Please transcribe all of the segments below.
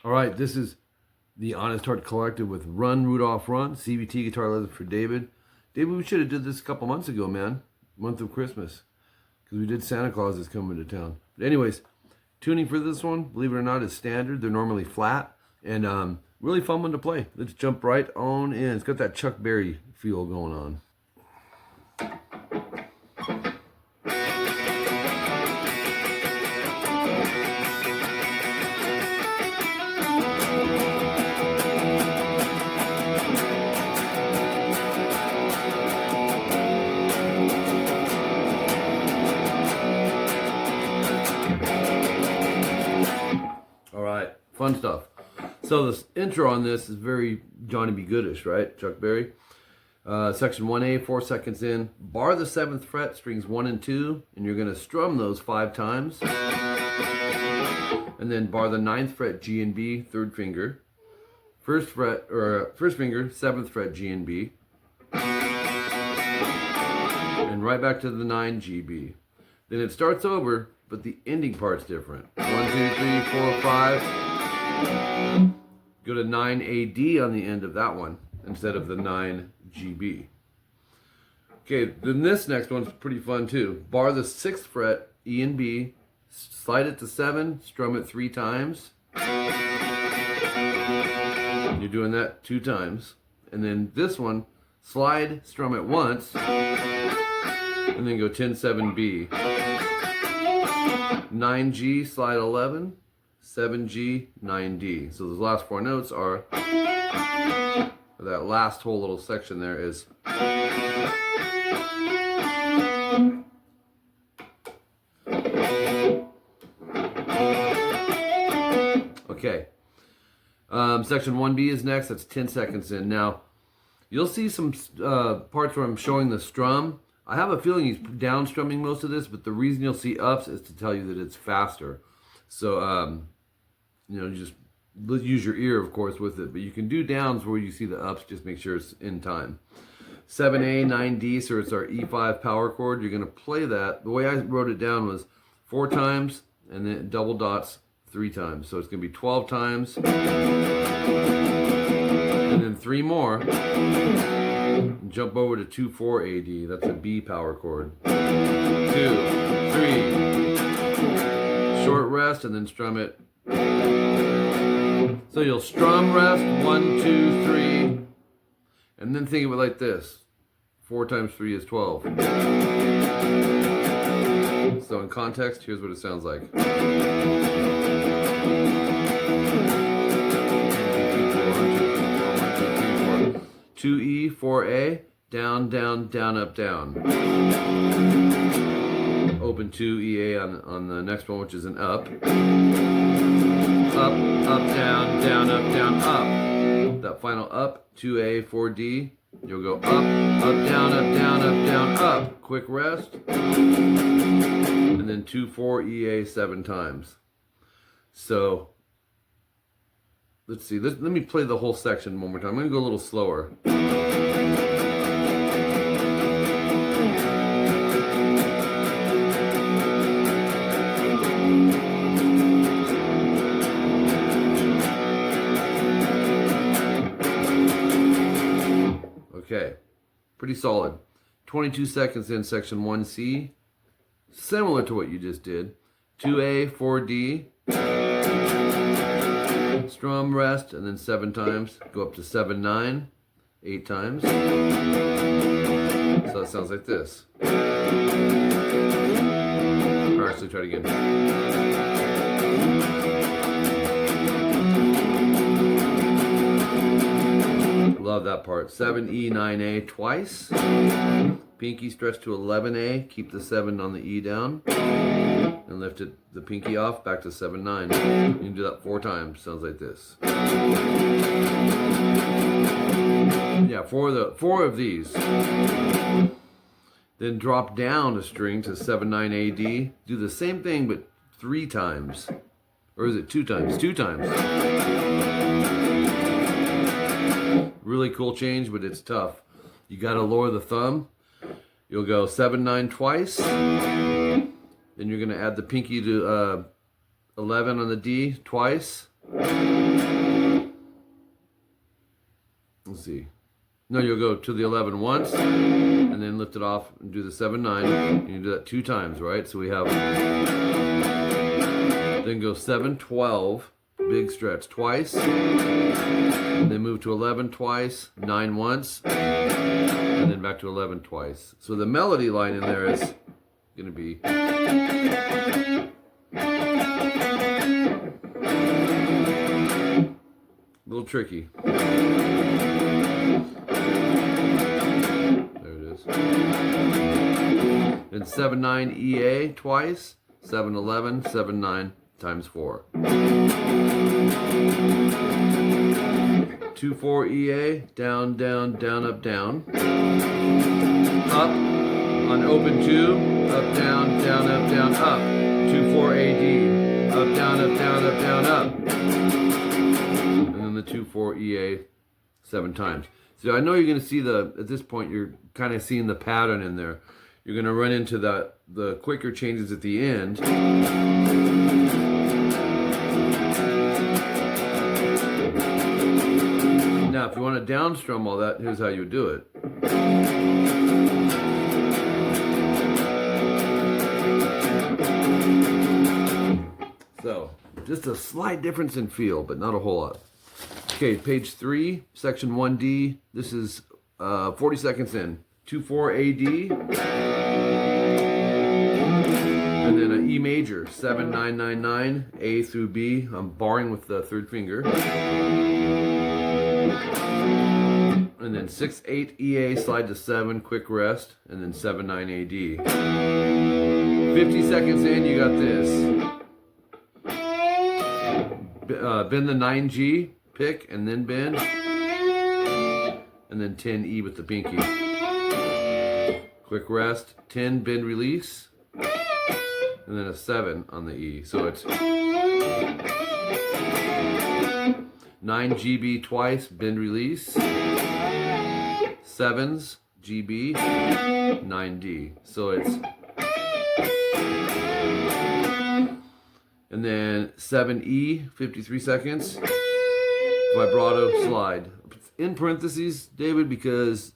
All right, this is the Honest Heart Collective with Run, Rudolph Run, CVT guitar lesson for David. David, we should have did this a couple months ago, man. Month of Christmas. Because we did Santa Claus is coming to town. But anyways, tuning for this one, believe it or not, is standard. They're normally flat. And really fun one to play. Let's jump right on in. It's got that Chuck Berry feel going on. Fun stuff. So this intro on this is very Johnny B. Goodish, right? Chuck Berry. Section 1A, 4 seconds in. Bar the 7th fret, strings 1 and 2, and you're going to strum those 5 times. And then bar the 9th fret, G and B, 3rd finger. First finger, 7th fret, G and B. And right back to the 9 G, B. Then it starts over, but the ending part's different. 1, 2, 3, 4, 5. Go to 9 AD on the end of that one instead of the 9 GB. Okay, then this next one's pretty fun too. Bar the 6th fret, E and B, slide it to 7, strum it 3 times. You're doing that 2 times. And then this one, slide, strum it once, and then go 10, 7, B. 9G, slide 11. 7G, 9D. So those last 4 notes are, that last whole little section there is. Okay. Section 1B is next. That's 10 seconds in. Now, you'll see some parts where I'm showing the strum. I have a feeling he's down strumming most of this, but the reason you'll see ups is to tell you that it's faster. So, you know, you just use your ear, of course, with it. But you can do downs where you see the ups, just make sure it's in time. 7A, 9D, so it's our E5 power chord. You're going to play that. The way I wrote it down was 4 times, and then double dots 3 times. So it's going to be 12 times, and then 3 more. And jump over to 2/4 AD. That's a B power chord. 2, 3. Short rest, and then strum it. So you'll strum rest 1, 2, 3, and then think of it like this: 4 times 3 is 12. So in context, here's what it sounds like. 2E, 4A, down, down, down, up, down. Open 2 EA on the next one, which is an up. Up, up, down, down, up, down, up. That final up, 2A, 4D. You'll go up, up, down, up, down, up, down, up. Quick rest. And then 2/4 EA 7 times. So, let's see. Let me play the whole section one more time. I'm going to go a little slower. Okay, pretty solid. 22 seconds in section 1C. Similar to what you just did. 2A, 4D. Strum, rest, and then 7 times. Go up to 7, 9. 8 times. So that sounds like this. Or actually, try it again. Love that part. 7E, 9A twice. Pinky stretch to 11A. Keep the 7 on the E down. And lift it, the pinky off, back to 7, 9. You can do that 4 times. Sounds like this. Yeah, 4 of these. Then drop down a string to 7, 9 AD. Do the same thing, but 3 times. Or is it 2 times? 2 times. Really cool change, but it's tough. You got to lower the thumb. You'll go 7, 9 twice. Then you're going to add the pinky to 11 on the D twice. Let's see. No, you'll go to the 11 once, and then lift it off and do the 7-9. And you do that 2 times, right? So we have, then go 7-12, big stretch twice, and then move to 11 twice, 9 once, and then back to 11 twice. So the melody line in there is going to be a little tricky. Then 7-9 EA twice, 7-11, 7-9 times 4. 2-4 EA, down, down, down, up, down. Up on open 2, up, down, down, up, down, up. 2-4 AD, up, down, up, down, up, down, up. And then the 2-4 EA 7 times. So I know you're going to see at this point, you're kind of seeing the pattern in there. You're going to run into the quicker changes at the end. Now, if you want to downstrum all that, here's how you would do it. So, just a slight difference in feel, but not a whole lot. Okay, page 3, section 1D. This is 40 seconds in. 2-4 AD. And then an E major, 7-9-9-9, A through B. I'm barring with the 3rd finger. And then 6-8 EA, slide to 7, quick rest. And then 7-9 AD. 50 seconds in, you got this. Bend the 9G. Pick and then bend, and then 10 E with the pinky. Quick rest, 10 bend release, and then a 7 on the E. So it's 9 GB twice, bend release, 7s GB, 9D. So it's, and then 7E, 53 seconds. Vibrato slide. In parentheses, David, because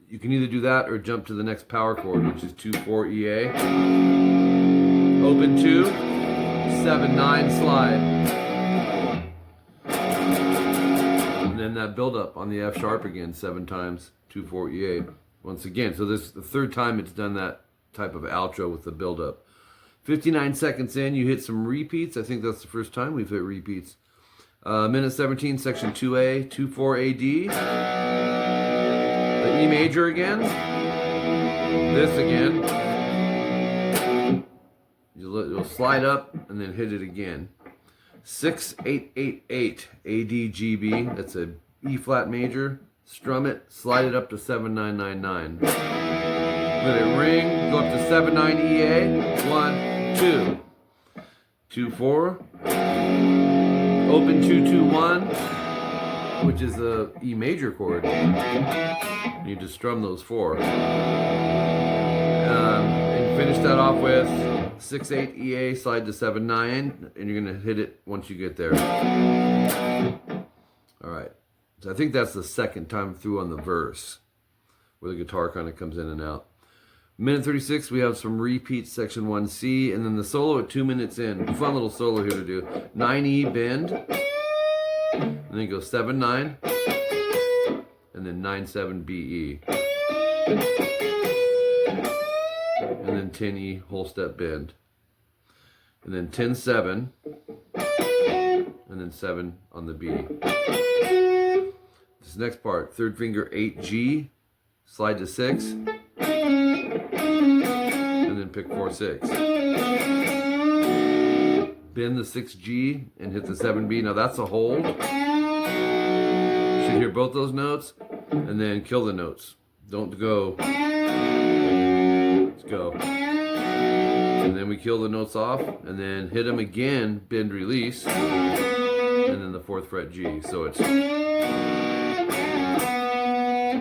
you can either do that or jump to the next power chord, which is 2-4 EA. Open 2, 7-9 slide. And then that build up on the F sharp again, 7 times, 2-4 EA. Once again, so this is the 3rd time it's done that type of outro with the build up. 59 seconds in, you hit some repeats. I think that's the first time we've hit repeats. Minute 17, section 2A, 2-4 AD. The E major again. This again. You'll slide up and then hit it again. 6-8-8-8 AD GB. That's a E flat major. Strum it, slide it up to 7-9-9-9. Let it ring, go up to 7-9 EA. 1, 2. 2-4. Open 2-2-1, which is the E major chord. You just strum those 4. And finish that off with 6-8 EA, slide to 7-9, and you're going to hit it once you get there. All right. So I think that's the 2nd time through on the verse, where the guitar kind of comes in and out. Minute 36, we have some repeats, section 1C, and then the solo at 2 minutes in. Fun little solo here to do. 9E bend, and then go 7-9, and then 9-7 BE. And then 10E whole step bend. And then 10-7, and then 7 on the B. This next part, 3rd finger 8G, slide to 6. And then pick 4-6. Bend the 6G and hit the 7B. Now that's a hold. You should hear both those notes and then kill the notes. Don't go. Let's go. And then we kill the notes off and then hit them again, bend release, and then the 4th fret G. So it's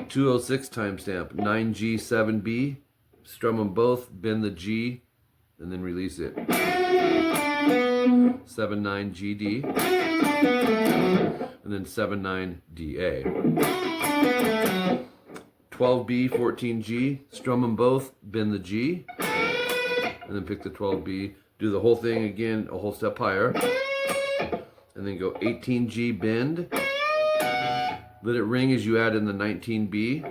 206 timestamp, 9G, 7B. Strum them both, bend the G, and then release it. 7-9 GD. and then 7/9 D/A. 12B, 14G, strum them both, bend the G, and then pick the 12B, do the whole thing again, a whole step higher, and then go 18G, bend, let it ring as you add in the 19B,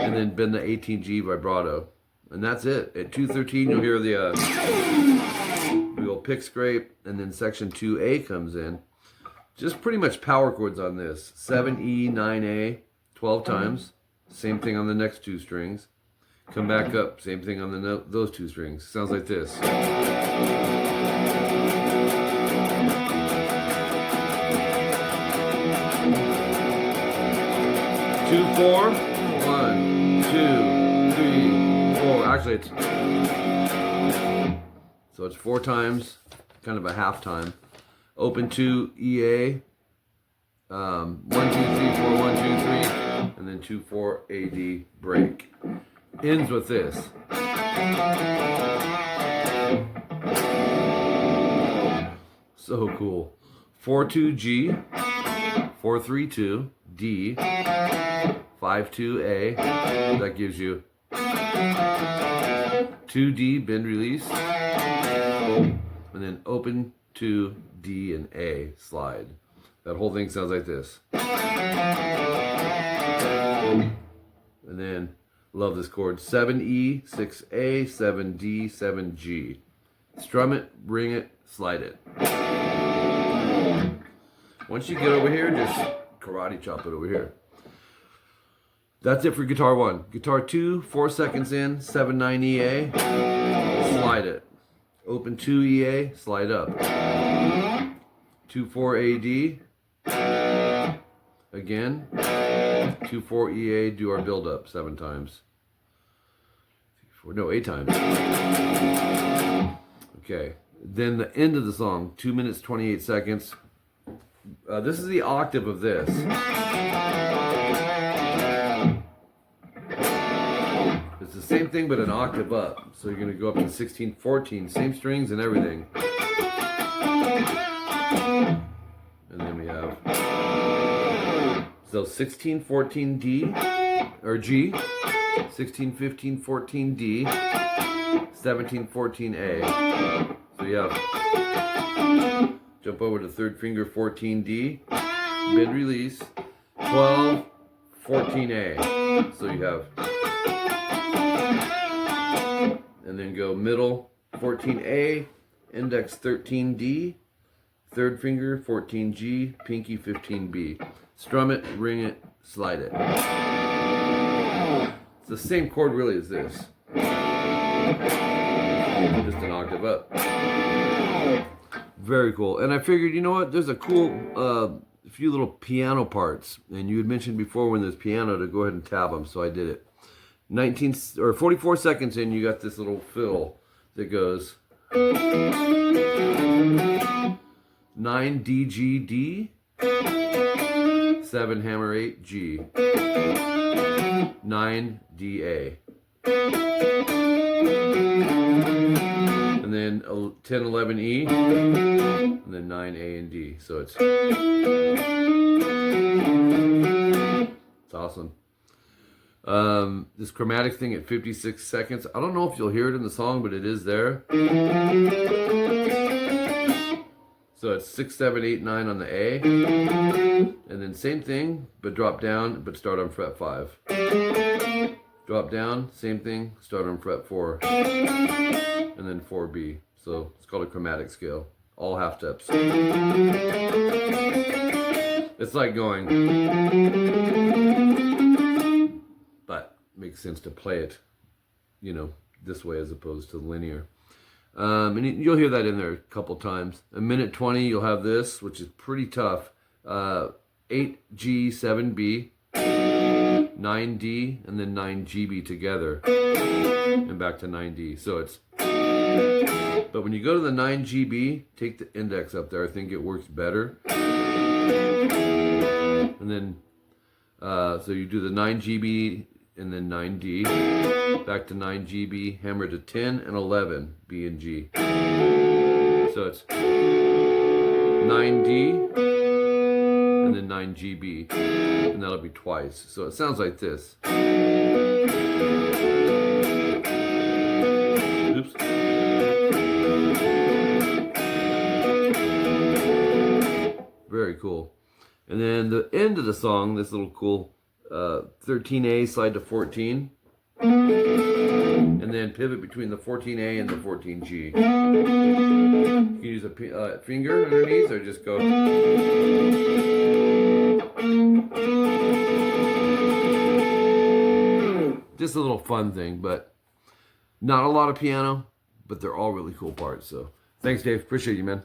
and then bend the 18G vibrato. And that's it. At 2:13, you'll hear the old pick scrape, and then section 2A comes in. Just pretty much power chords on this. 7E, 9A, 12 times. Same thing on the next two strings. Come back up, same thing on the those two strings. Sounds like this. 2/4, 1, 2, 3, 4. Actually, it's 4 times, kind of a half time. Open 2 EA, 1, 2, 3, 4, 1, 2, 3, and then 2, 4 AD break. Ends with this. So cool. 4/2 G, 4/3 D, 5/2 A. That gives you 2D bend release, and then open 2 D and A slide. That whole thing sounds like this. And then love this chord. 7E, 6A, 7D, 7G. Strum it, ring it, slide it. Once you get over here, just karate chop it over here. That's it for guitar 1. Guitar 2, 4 seconds in, 7/9 EA, slide it. Open 2 EA, slide up. 2/4 AD, again. 2/4 EA, do our build up 7 times. 8 times. Okay, then the end of the song, 2 minutes 28 seconds. This is the octave of this. It's the same thing but an octave up. So you're going to go up to 16, 14, same strings and everything. And then we have, so 16, 14 D, or G, 16, 15, 14 D, 17, 14 A. So you have, jump over to 3rd finger 14 D, bend release, 12, 14 A. So you have, and then go middle 14 A, index 13 D, 3rd finger 14 G, pinky 15 B. Strum it, ring it, slide it. It's the same chord really as this, just an octave up. Very cool. And I figured, you know what, there's a cool few little piano parts, and you had mentioned before when there's piano to go ahead and tab them, so I did it. 44 seconds in, you got this little fill that goes 9 D G D, 7 hammer 8 G, 9 D A, and then 10 11 E, and then 9 A and D. So it's awesome. This chromatic thing at 56 seconds. I don't know if you'll hear it in the song, but it is there. So it's 6, 7, 8, 9 on the A. And then same thing, but drop down, but start on fret 5. Drop down, same thing, start on fret 4. And then 4B. So it's called a chromatic scale. All half steps. It's like going, but makes sense to play it, you know, this way as opposed to linear. And you'll hear that in there a couple times. A minute 20, you'll have this, which is pretty tough. 8G, 7B, 9D, and then 9GB together, and back to 9D. So it's, but when you go to the 9GB, take the index up there. I think it works better. And then, so you do the 9GB and then 9D, back to 9GB, hammer to 10 and 11, B and G. So it's 9D, and then 9GB, and that'll be twice. So it sounds like this. Oops. Very cool. And then the end of the song, this little cool 13A slide to 14. And then pivot between the 14A and the 14G. You can use a finger underneath or just go. Just a little fun thing, but not a lot of piano, but they're all really cool parts. So thanks, Dave. Appreciate you, man.